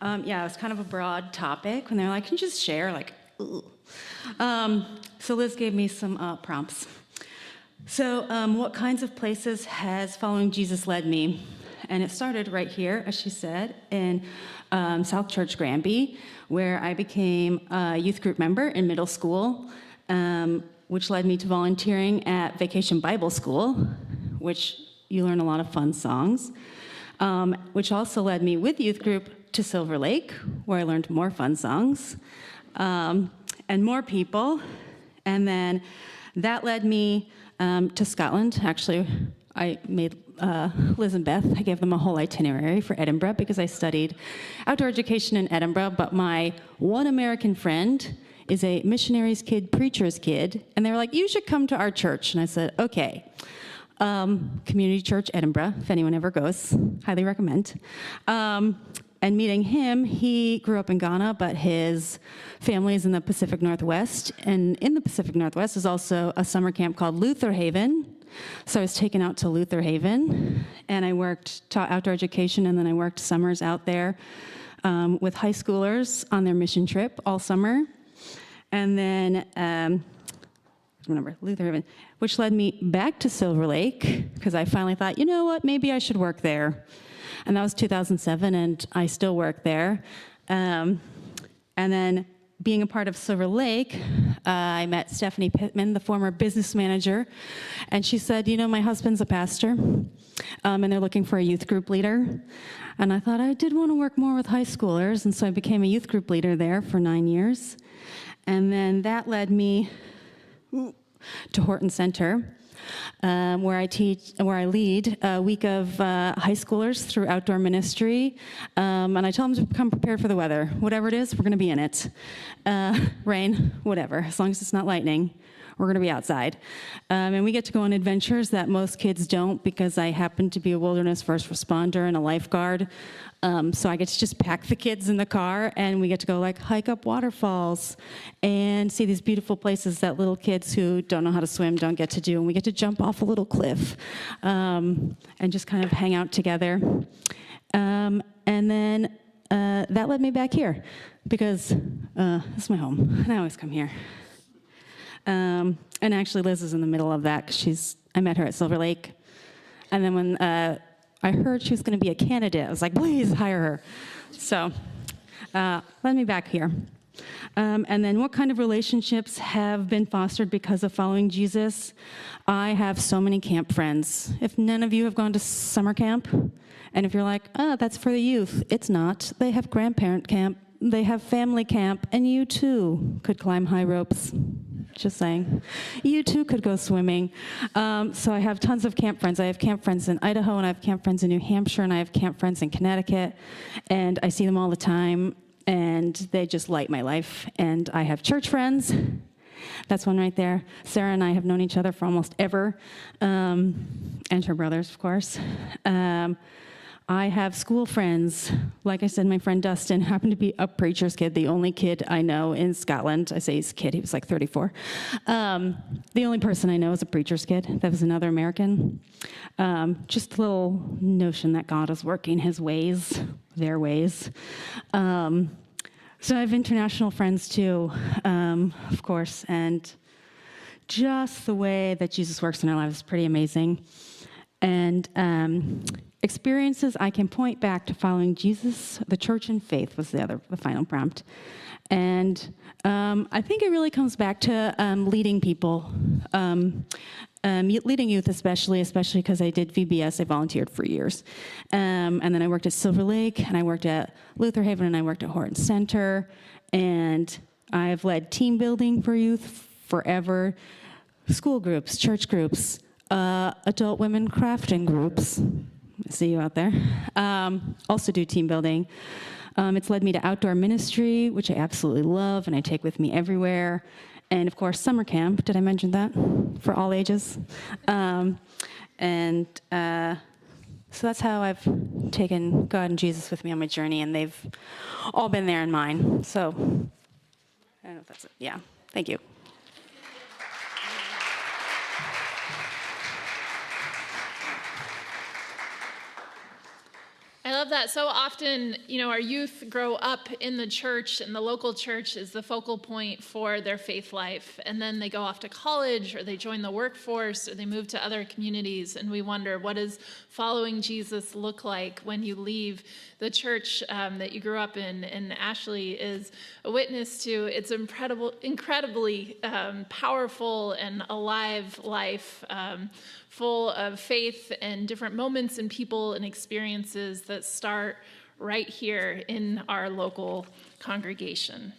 Yeah, it was kind of a broad topic. When they're like, can you just share? Like, ooh. So Liz gave me some prompts. So what kinds of places has following Jesus led me? And it started right here, as she said, in South Church Granby, where I became a youth group member in middle school, which led me to volunteering at Vacation Bible School, which you learn a lot of fun songs, which also led me with youth group to Silver Lake, where I learned more fun songs, and more people. And then that led me to Scotland. Actually, I made Liz and Beth, I gave them a whole itinerary for Edinburgh because I studied outdoor education in Edinburgh, but my one American friend is a missionary's kid, preacher's kid, and they were like, you should come to our church. And I said, okay. Community Church Edinburgh, if anyone ever goes, highly recommend. And meeting him, he grew up in Ghana, but his family is in the Pacific Northwest. And in the Pacific Northwest is also a summer camp called Luther Haven. So I was taken out to Luther Haven, and I taught outdoor education, and then I worked summers out there with high schoolers on their mission trip all summer. And then, remember, Luther Haven, which led me back to Silver Lake, because I finally thought, you know what, maybe I should work there. And that was 2007, and I still work there. And then being a part of Silver Lake, I met Stephanie Pittman, the former business manager, and she said, you know, my husband's a pastor, and they're looking for a youth group leader. And I thought I did want to work more with high schoolers, and so I became a youth group leader there for 9 years. And then that led me to Horton Center, where I lead a week of high schoolers through outdoor ministry, and I tell them to come prepared for the weather. Whatever it is, we're going to be in it. Rain, whatever, as long as it's not lightning, we're going to be outside. And we get to go on adventures that most kids don't, because I happen to be a wilderness first responder and a lifeguard. So I get to just pack the kids in the car, and we get to go like hike up waterfalls and see these beautiful places that little kids who don't know how to swim don't get to do. And we get to jump off a little cliff and just kind of hang out together. And then that led me back here, because this is my home, and I always come here. And actually Liz is in the middle of that, because I met her at Silver Lake. And then when I heard she was going to be a candidate, I was like, please hire her. So let me back here. And then what kind of relationships have been fostered because of following Jesus? I have so many camp friends. If none of you have gone to summer camp, and if you're like, oh, that's for the youth, it's not. They have grandparent camp, they have family camp, and you too could climb high ropes. Just saying. You too could go swimming. So I have tons of camp friends. I have camp friends in Idaho, and I have camp friends in New Hampshire, and I have camp friends in Connecticut, and I see them all the time, and they just light my life. And I have church friends. That's one right there. Sarah and I have known each other for almost ever, and her brothers, of course. I have school friends. Like I said, my friend Dustin happened to be a preacher's kid, the only kid I know in Scotland. I say he's a kid, he was like 34. The only person I know is a preacher's kid. That was another American. Just a little notion that God is working his ways, their ways. So I have international friends too, of course, and just the way that Jesus works in our lives is pretty amazing. And experiences I can point back to following Jesus, the church and faith was the final prompt. And I think it really comes back to leading people, leading youth especially because I did VBS, I volunteered for years. And then I worked at Silver Lake, and I worked at Luther Haven, and I worked at Horton Center, and I've led team building for youth forever, school groups, church groups, adult women crafting groups. I see you out there. Also do team building. It's led me to outdoor ministry, which I absolutely love and I take with me everywhere. And of course, summer camp. Did I mention that? For all ages. So that's how I've taken God and Jesus with me on my journey, and they've all been there in mine. So I don't know if that's it. Yeah. Thank you. I love that. So often, our youth grow up in the church, and the local church is the focal point for their faith life. And then they go off to college, or they join the workforce, or they move to other communities. And we wonder, what does following Jesus look like when you leave the church that you grew up in? And Ashley is a witness to its incredibly powerful and alive life, full of faith and different moments and people and experiences that start right here in our local congregation.